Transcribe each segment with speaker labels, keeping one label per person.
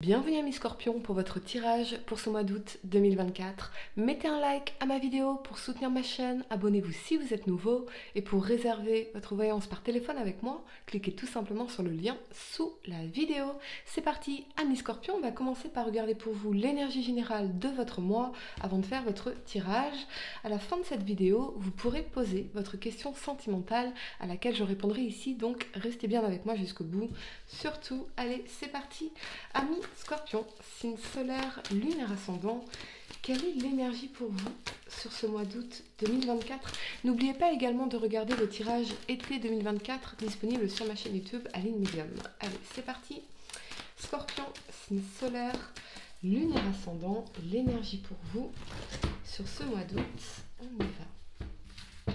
Speaker 1: Bienvenue à mes scorpions pour votre tirage pour ce mois d'août 2024. Mettez un like à ma vidéo pour soutenir ma chaîne, abonnez-vous si vous êtes nouveau et pour réserver votre voyance par téléphone avec moi, cliquez tout simplement sur le lien sous la vidéo. C'est parti, amis scorpions, on va commencer par regarder pour vous l'énergie générale de votre mois avant de faire votre tirage. À la fin de cette vidéo, vous pourrez poser votre question sentimentale à laquelle je répondrai ici, donc restez bien avec moi jusqu'au bout. Surtout, allez, c'est parti. Amis Scorpion, signe solaire, lunaire ascendant, quelle est l'énergie pour vous sur ce mois d'août 2024? N'oubliez pas également de regarder le tirage été 2024 disponible sur ma chaîne YouTube Aline Medium. Allez, c'est parti. Scorpion, signe solaire, lunaire ascendant, l'énergie pour vous sur ce mois d'août, on y va.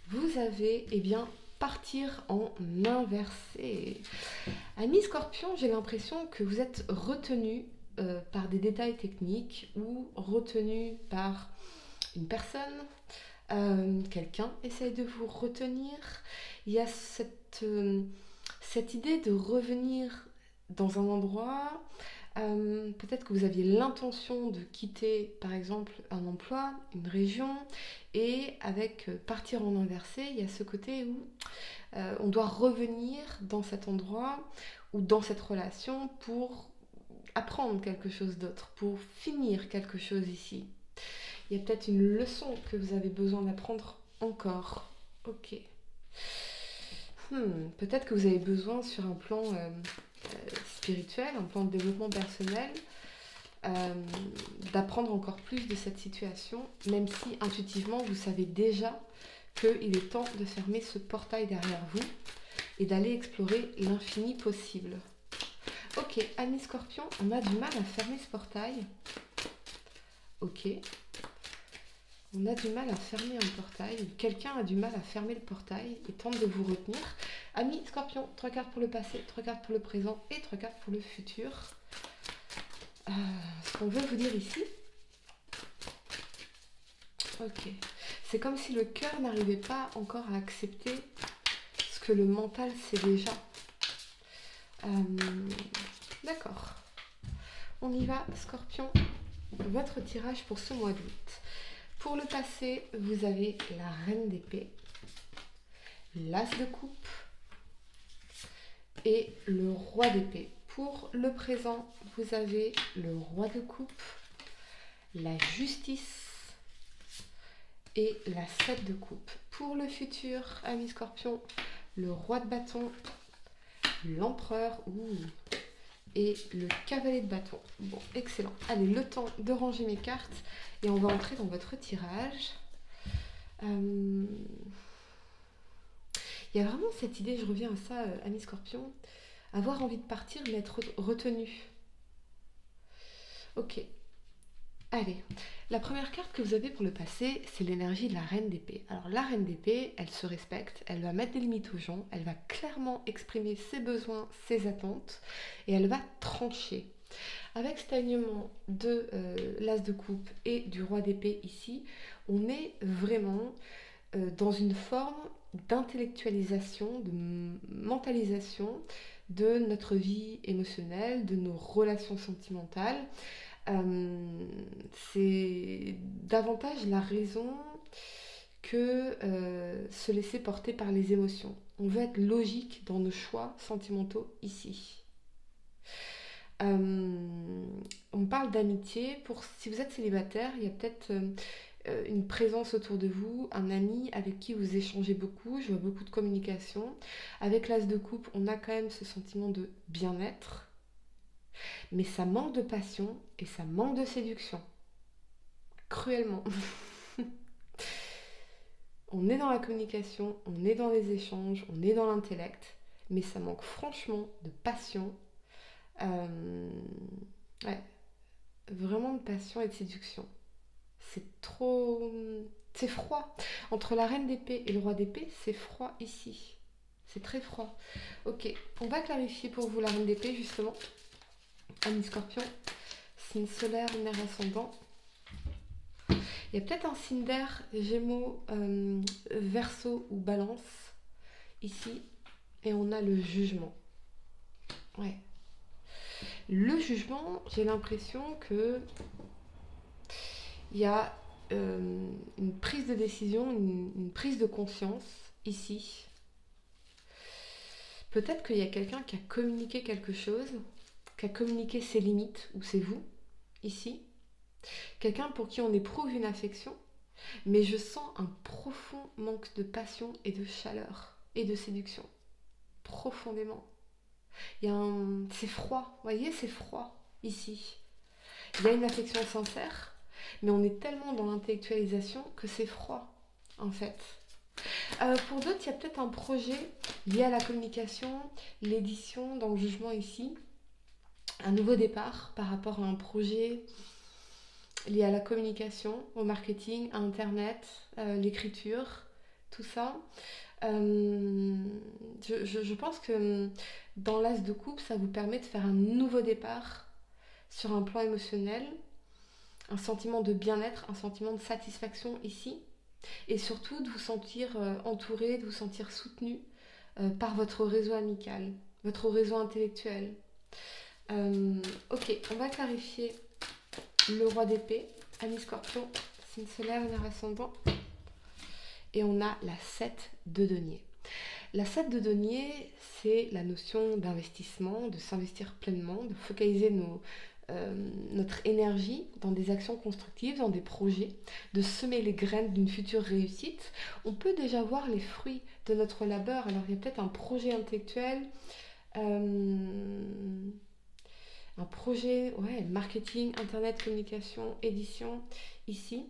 Speaker 1: Vous avez, partir en inversé. Amis Scorpion, j'ai l'impression que vous êtes retenu par des détails techniques ou retenu par une personne. Quelqu'un essaye de vous retenir. Il y a cette idée de revenir dans un endroit. Peut-être que vous aviez l'intention de quitter par exemple un emploi, une région, et avec partir en inversé, il y a ce côté où on doit revenir dans cet endroit ou dans cette relation pour apprendre quelque chose d'autre, pour finir quelque chose ici. Il y a peut-être une leçon que vous avez besoin d'apprendre encore. Ok. Peut-être que vous avez besoin sur un plan spirituel, un plan de développement personnel, d'apprendre encore plus de cette situation, même si intuitivement vous savez déjà qu'il est temps de fermer ce portail derrière vous et d'aller explorer l'infini possible. Ok, amis scorpions, on a du mal à fermer ce portail. Ok. On a du mal à fermer un portail, quelqu'un a du mal à fermer le portail et tente de vous retenir. Amis scorpions, 3 cartes pour le passé, 3 cartes pour le présent et 3 cartes pour le futur. Ce qu'on veut vous dire ici, ok, c'est comme si le cœur n'arrivait pas encore à accepter ce que le mental sait déjà. D'accord. On y va, Scorpion. Votre tirage pour ce mois d'août. Pour le passé, vous avez la reine d'épée, l'as de coupe et le roi d'épée. Pour le présent, vous avez le roi de coupe, la justice et la 7 de coupe. Pour le futur, amis scorpions, le roi de bâton, l'empereur et le cavalier de bâton. Bon, excellent. Allez, le temps de ranger mes cartes et on va entrer dans votre tirage. Il y a vraiment cette idée, je reviens à ça, amis scorpions, avoir envie de partir mais être retenu. Ok. Allez, la première carte que vous avez pour le passé, c'est l'énergie de la reine d'épée. Alors la reine d'épée, elle se respecte, elle va mettre des limites aux gens, elle va clairement exprimer ses besoins, ses attentes, et elle va trancher. Avec cet alignement de l'as de coupe et du roi d'épée ici, on est vraiment dans une forme d'intellectualisation, de mentalisation de notre vie émotionnelle, de nos relations sentimentales. C'est davantage la raison que se laisser porter par les émotions. On veut être logique dans nos choix sentimentaux ici. On parle d'amitié. Si vous êtes célibataire, il y a peut-être une présence autour de vous, un ami avec qui vous échangez beaucoup, je vois beaucoup de communication. Avec l'as de coupe, on a quand même ce sentiment de bien-être. Mais ça manque de passion et ça manque de séduction. Cruellement. On est dans la communication, on est dans les échanges, on est dans l'intellect, mais ça manque franchement de passion. Ouais, vraiment de passion et de séduction. C'est trop... C'est froid. Entre la reine d'épée et le roi d'épée, c'est froid ici. C'est très froid. Ok, on va clarifier pour vous la reine d'épée justement. Amis scorpion, signe solaire, lunaire ascendant. Il y a peut-être un signe d'air, Gémeaux, Verseau ou Balance, ici. Et on a le jugement. Ouais. Le jugement, j'ai l'impression que il y a une prise de décision, une prise de conscience ici. Peut-être qu'il y a quelqu'un qui a communiqué quelque chose, qui a communiqué ses limites, ou c'est vous, ici. Quelqu'un pour qui on éprouve une affection, mais je sens un profond manque de passion et de chaleur et de séduction. Profondément. C'est froid, vous voyez, c'est froid ici. Il y a une affection sincère, mais on est tellement dans l'intellectualisation que c'est froid, en fait. Pour d'autres, il y a peut-être un projet lié à la communication, l'édition, dans le jugement ici. Un nouveau départ par rapport à un projet lié à la communication, au marketing, à Internet, l'écriture, tout ça. Je pense que dans l'as de coupe, ça vous permet de faire un nouveau départ sur un plan émotionnel, un sentiment de bien-être, un sentiment de satisfaction ici, et surtout de vous sentir entouré, de vous sentir soutenu par votre réseau amical, votre réseau intellectuel. Ok, on va clarifier le roi d'épée, Amis Scorpion, signe solaire, lunaire ascendant. Et on a la 7 de denier. La 7 de denier, c'est la notion d'investissement, de s'investir pleinement, de focaliser notre énergie dans des actions constructives, dans des projets, de semer les graines d'une future réussite. On peut déjà voir les fruits de notre labeur. Alors il y a peut-être un projet intellectuel, un projet, marketing, internet, communication, édition, ici.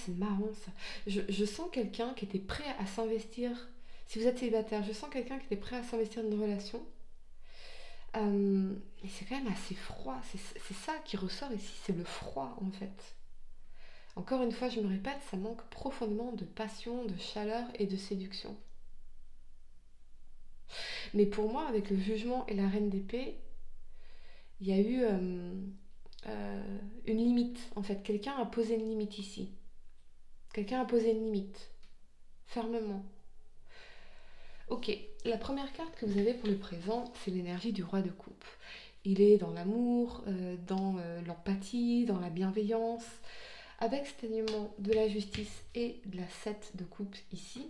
Speaker 1: C'est marrant ça. Je sens quelqu'un qui était prêt à s'investir. Si vous êtes célibataire, je sens quelqu'un qui était prêt à s'investir dans une relation. Mais c'est quand même assez froid. C'est ça qui ressort ici, c'est le froid en fait. Encore une fois, je me répète, ça manque profondément de passion, de chaleur et de séduction. Mais pour moi, avec le jugement et la reine d'épée, il y a eu une limite. En fait, quelqu'un a posé une limite ici. Quelqu'un a posé une limite. Fermement. Ok, la première carte que vous avez pour le présent, c'est l'énergie du roi de coupe. Il est dans l'amour, dans l'empathie, dans la bienveillance. Avec cet alignement de la justice et de la 7 de coupe ici,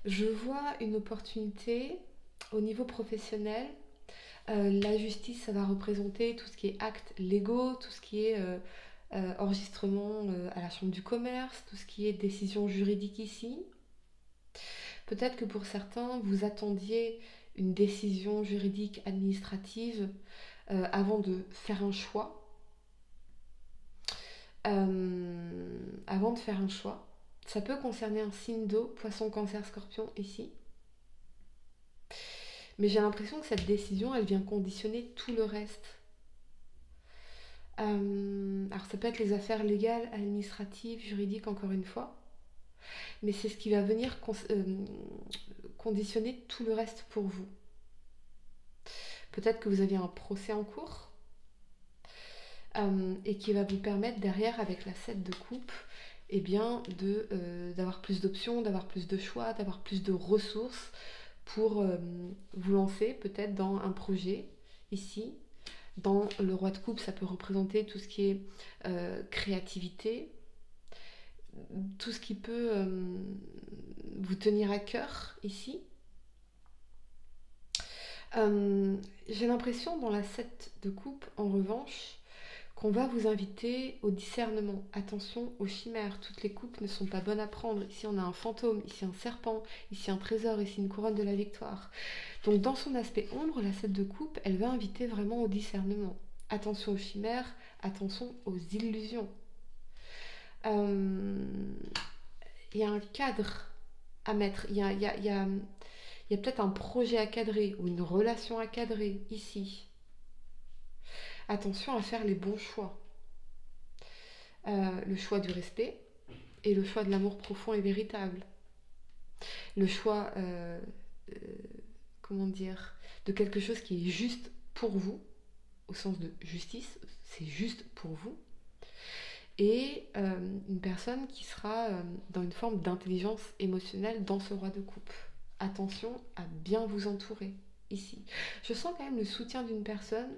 Speaker 1: je vois une opportunité au niveau professionnel. La justice, ça va représenter tout ce qui est actes légaux, tout ce qui est enregistrement à la chambre du commerce, tout ce qui est décision juridique ici. Peut-être que pour certains, vous attendiez une décision juridique administrative avant de faire un choix. Avant de faire un choix. Ça peut concerner un signe d'eau, poisson, cancer, scorpion ici. Mais j'ai l'impression que cette décision, elle vient conditionner tout le reste. Alors ça peut être les affaires légales, administratives, juridiques encore une fois. Mais c'est ce qui va venir conditionner tout le reste pour vous. Peut-être que vous aviez un procès en cours et qui va vous permettre derrière, avec la 7 de coupe, eh bien, d'avoir plus d'options, d'avoir plus de choix, d'avoir plus de ressources pour vous lancer peut-être dans un projet ici. Dans le roi de coupe, ça peut représenter tout ce qui est créativité, tout ce qui peut vous tenir à cœur ici. J'ai l'impression dans la 7 de coupe, en revanche, qu'on va vous inviter au discernement. Attention aux chimères, toutes les coupes ne sont pas bonnes à prendre. Ici on a un fantôme, ici un serpent, ici un trésor, ici une couronne de la victoire. Donc dans son aspect ombre, la 7 de coupe, elle va inviter vraiment au discernement. Attention aux chimères, attention aux illusions. Il y a un cadre à mettre, il y a peut-être un projet à cadrer ou une relation à cadrer ici. Attention à faire les bons choix. Le choix du respect et le choix de l'amour profond et véritable. Le choix, de quelque chose qui est juste pour vous, au sens de justice, c'est juste pour vous. Et une personne qui sera dans une forme d'intelligence émotionnelle dans ce roi de coupe. attention à bien vous entourer ici. Je sens quand même le soutien d'une personne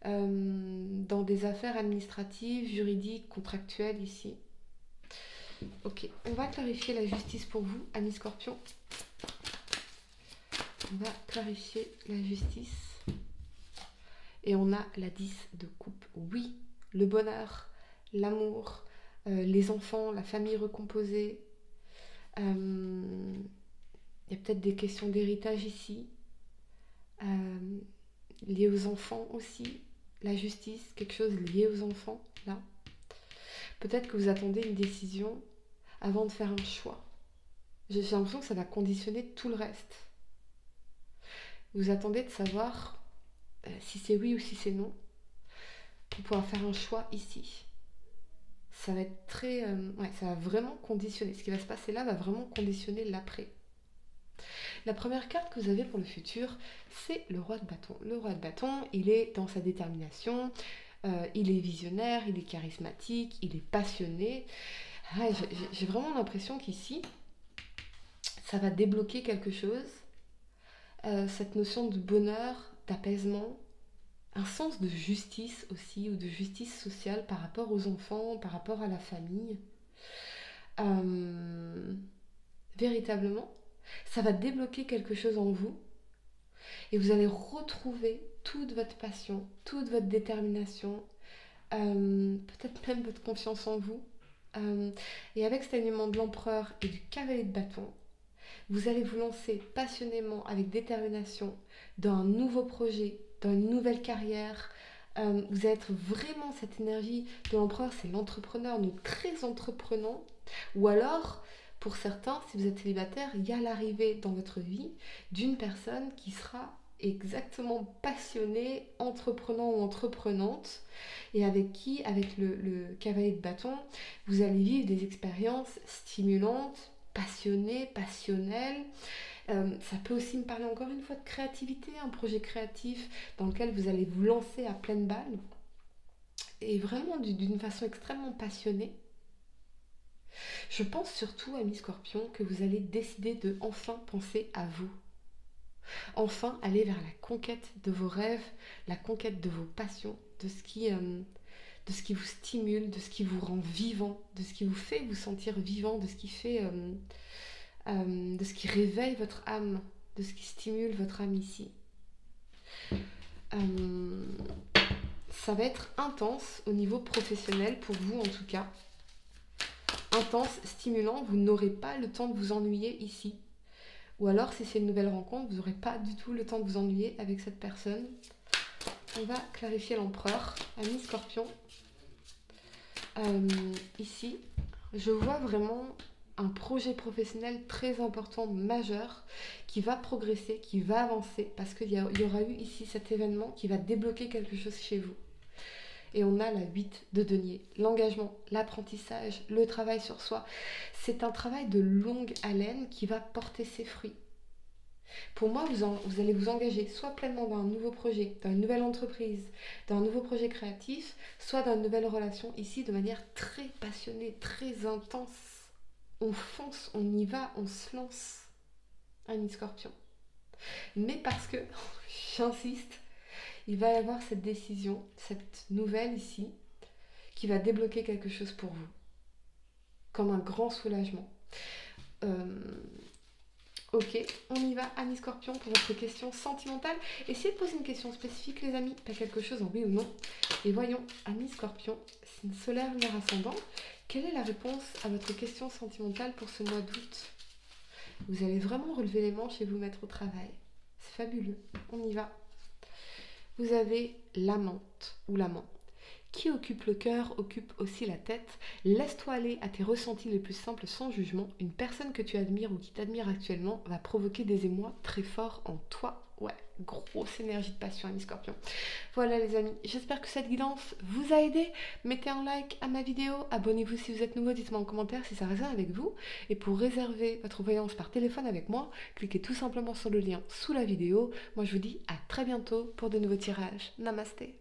Speaker 1: dans des affaires administratives, juridiques, contractuelles ici. Ok, on va clarifier la justice pour vous, Amis Scorpion. On va clarifier la justice. Et on a la 10 de coupe. Oui, le bonheur, l'amour, les enfants, la famille recomposée. Il y a peut-être des questions d'héritage ici. Liées aux enfants aussi. La justice, quelque chose lié aux enfants, là. Peut-être que vous attendez une décision avant de faire un choix. J'ai l'impression que ça va conditionner tout le reste. Vous attendez de savoir si c'est oui ou si c'est non pour pouvoir faire un choix ici. Ça va être très... ça va vraiment conditionner. Ce qui va se passer là va vraiment conditionner l'après. La première carte que vous avez pour le futur, c'est le roi de bâton. Le roi de bâton, il est dans sa détermination, il est visionnaire, il est charismatique, il est passionné. J'ai vraiment l'impression qu'ici, ça va débloquer quelque chose. Cette notion de bonheur, d'apaisement, un sens de justice aussi, ou de justice sociale par rapport aux enfants, par rapport à la famille. Véritablement, ça va débloquer quelque chose en vous et vous allez retrouver toute votre passion, toute votre détermination, peut-être même votre confiance en vous. Et avec cet alignement de l'empereur et du cavalier de bâton, vous allez vous lancer passionnément, avec détermination, dans un nouveau projet, dans une nouvelle carrière. Vous allez être vraiment cette énergie de l'empereur, c'est l'entrepreneur, donc très entreprenant. Ou alors, pour certains, si vous êtes célibataire, il y a l'arrivée dans votre vie d'une personne qui sera exactement passionnée, entreprenant ou entreprenante, et avec qui, avec le cavalier de bâton, vous allez vivre des expériences stimulantes, passionnées, passionnelles. Ça peut aussi me parler encore une fois de créativité, un projet créatif dans lequel vous allez vous lancer à pleine balle, et vraiment d'une façon extrêmement passionnée. Je pense surtout, amis Scorpion, que vous allez décider de enfin penser à vous. Enfin aller vers la conquête de vos rêves, la conquête de vos passions, de ce qui vous stimule, de ce qui vous rend vivant, de ce qui vous fait vous sentir vivant, de ce qui fait, de ce qui réveille votre âme, de ce qui stimule votre âme ici. Ça va être intense au niveau professionnel pour vous en tout cas. Intense, stimulant, vous n'aurez pas le temps de vous ennuyer ici. Ou alors, si c'est une nouvelle rencontre, vous n'aurez pas du tout le temps de vous ennuyer avec cette personne. On va clarifier l'empereur, ami Scorpion. Ici, je vois vraiment un projet professionnel très important, majeur, qui va progresser, qui va avancer, parce qu'il y aura eu ici cet événement qui va débloquer quelque chose chez vous. Et on a la 8 de denier, l'engagement, l'apprentissage, le travail sur soi. C'est un travail de longue haleine qui va porter ses fruits. Pour moi, vous allez vous engager soit pleinement dans un nouveau projet, dans une nouvelle entreprise, dans un nouveau projet créatif, soit dans une nouvelle relation, ici de manière très passionnée, très intense. On fonce, on y va, on se lance. Ami Scorpion. Mais parce que, j'insiste, il va y avoir cette décision, cette nouvelle ici, qui va débloquer quelque chose pour vous. Comme un grand soulagement. Ok, on y va, amis Scorpion, pour votre question sentimentale. Essayez de poser une question spécifique, les amis, pas quelque chose en oui ou non. Et voyons, amis Scorpion, signe solaire, lunaire ascendant, quelle est la réponse à votre question sentimentale pour ce mois d'août? Vous allez vraiment relever les manches et vous mettre au travail. C'est fabuleux, on y va. Vous avez l'amante ou l'amant. Qui occupe le cœur, occupe aussi la tête. Laisse-toi aller à tes ressentis les plus simples sans jugement. Une personne que tu admires ou qui t'admire actuellement va provoquer des émois très forts en toi. Ouais, grosse énergie de passion, amis Scorpion. Voilà les amis, j'espère que cette guidance vous a aidé. Mettez un like à ma vidéo, abonnez-vous si vous êtes nouveau, dites-moi en commentaire si ça résonne avec vous. Et pour réserver votre voyance par téléphone avec moi, cliquez tout simplement sur le lien sous la vidéo. Moi je vous dis à très bientôt pour de nouveaux tirages. Namasté.